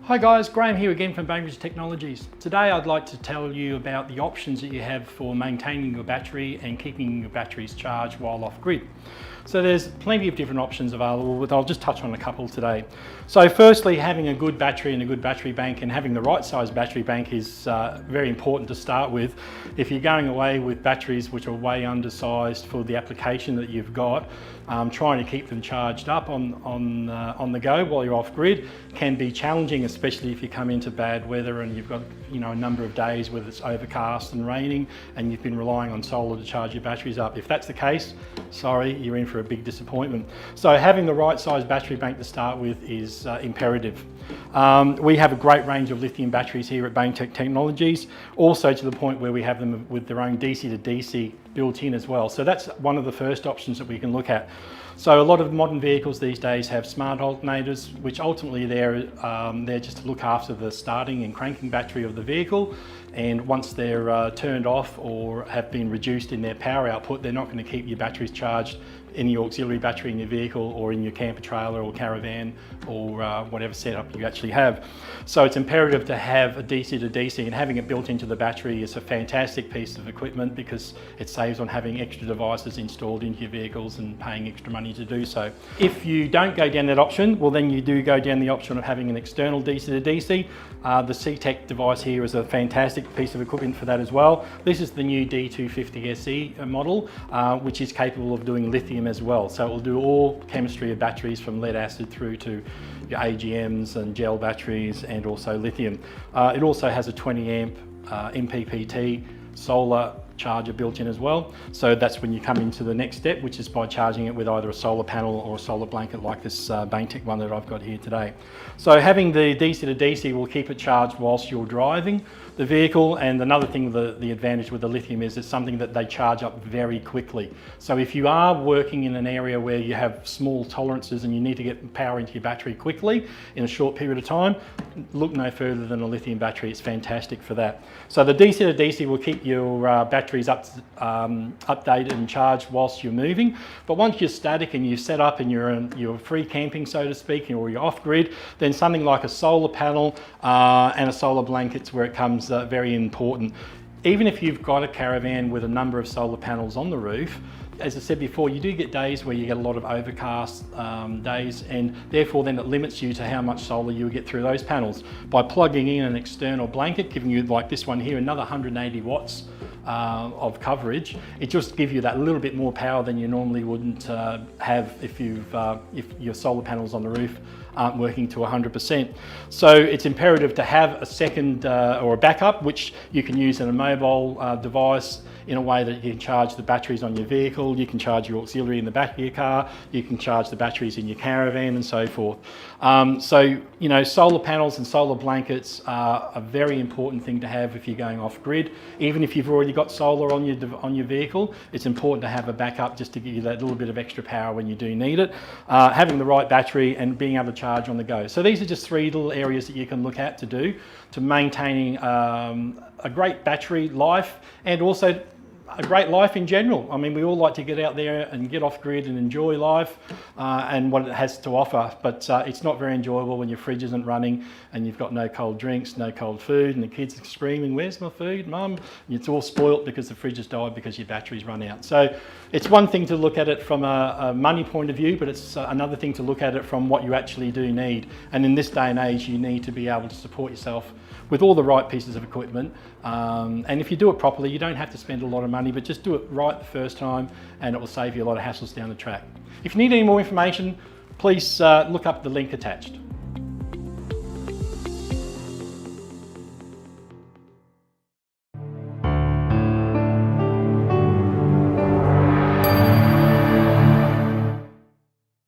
Hi guys, Graham here again from Baintech Technologies. Today I'd like to tell you about the options that you have for maintaining your battery and keeping your batteries charged while off grid. So there's plenty of different options available, but I'll just touch on a couple today. So firstly, having a good battery and a good battery bank, and having the right size battery bank is very important to start with. If you're going away with batteries which are way undersized for the application that you've got, trying to keep them charged up on the go while you're off grid can be challenging, especially if you come into bad weather and you've got a number of days where it's overcast and raining and you've been relying on solar to charge your batteries up. If that's the case, sorry, you're in for a big disappointment. So having the right size battery bank to start with is imperative. We have a great range of lithium batteries here at Baintech Technologies, also to the point where we have them with their own DC to DC built in as well. So that's one of the first options that we can look at. So a lot of modern vehicles these days have smart alternators, which ultimately they're just to look after the starting and cranking battery of the vehicle. And once they're turned off or have been reduced in their power output, they're not going to keep your batteries charged in your auxiliary battery in your vehicle or in your camper trailer or caravan or whatever setup you actually have. So it's imperative to have a DC to DC, and having it built into the battery is a fantastic piece of equipment because it saves on having extra devices installed into your vehicles and paying extra money to do so. If you don't go down that option, well then you do go down the option of having an external DC to DC. The C-Tech device here is a fantastic piece of equipment for that as well. This is the new D250 SE model, which is capable of doing lithium as well. So it will do all chemistry of batteries from lead acid through to your AGMs and gel batteries and also lithium. It also has a 20 amp MPPT solar charger built in as well. So that's when you come into the next step, which is by charging it with either a solar panel or a solar blanket like this Baintech one that I've got here today. So having the DC to DC will keep it charged whilst you're driving the vehicle. And another thing, the advantage with the lithium is it's something that they charge up very quickly. So if you are working in an area where you have small tolerances and you need to get power into your battery quickly in a short period of time, look no further than a lithium battery. It's fantastic for that. So the DC to DC will keep your batteries updated and charged whilst you're moving. But once you're static and you're set up and you're free camping, so to speak, or you're off grid, then something like a solar panel and a solar blanket's where it comes very important. Even if you've got a caravan with a number of solar panels on the roof, as I said before, you do get days where you get a lot of overcast days, and therefore then it limits you to how much solar you get through those panels. By plugging in an external blanket, giving you, like this one here, another 180 watts of coverage, it just gives you that little bit more power than you normally wouldn't have if your solar panels on the roof aren't working to 100%. So it's imperative to have a second or a backup, which you can use in a mobile device in a way that you can charge the batteries on your vehicle, you can charge your auxiliary in the back of your car, you can charge the batteries in your caravan and so forth. So, solar panels and solar blankets are a very important thing to have if you're going off grid. Even if you've already got solar on your vehicle, it's important to have a backup just to give you that little bit of extra power when you do need it. Having the right battery and being able to charge on the go. So these are just three little areas that you can look at to maintaining a great battery life and also a great life in general. I mean, we all like to get out there and get off grid and enjoy life and what it has to offer, but it's not very enjoyable when your fridge isn't running and you've got no cold drinks, no cold food, and the kids are screaming, "Where's my food, Mum?" And it's all spoilt because the fridge has died because your battery's run out. So it's one thing to look at it from a money point of view, but it's another thing to look at it from what you actually do need. And in this day and age, you need to be able to support yourself with all the right pieces of equipment. And if you do it properly, you don't have to spend a lot of money, but just do it right the first time and it will save you a lot of hassles down the track. If you need any more information, please look up the link attached.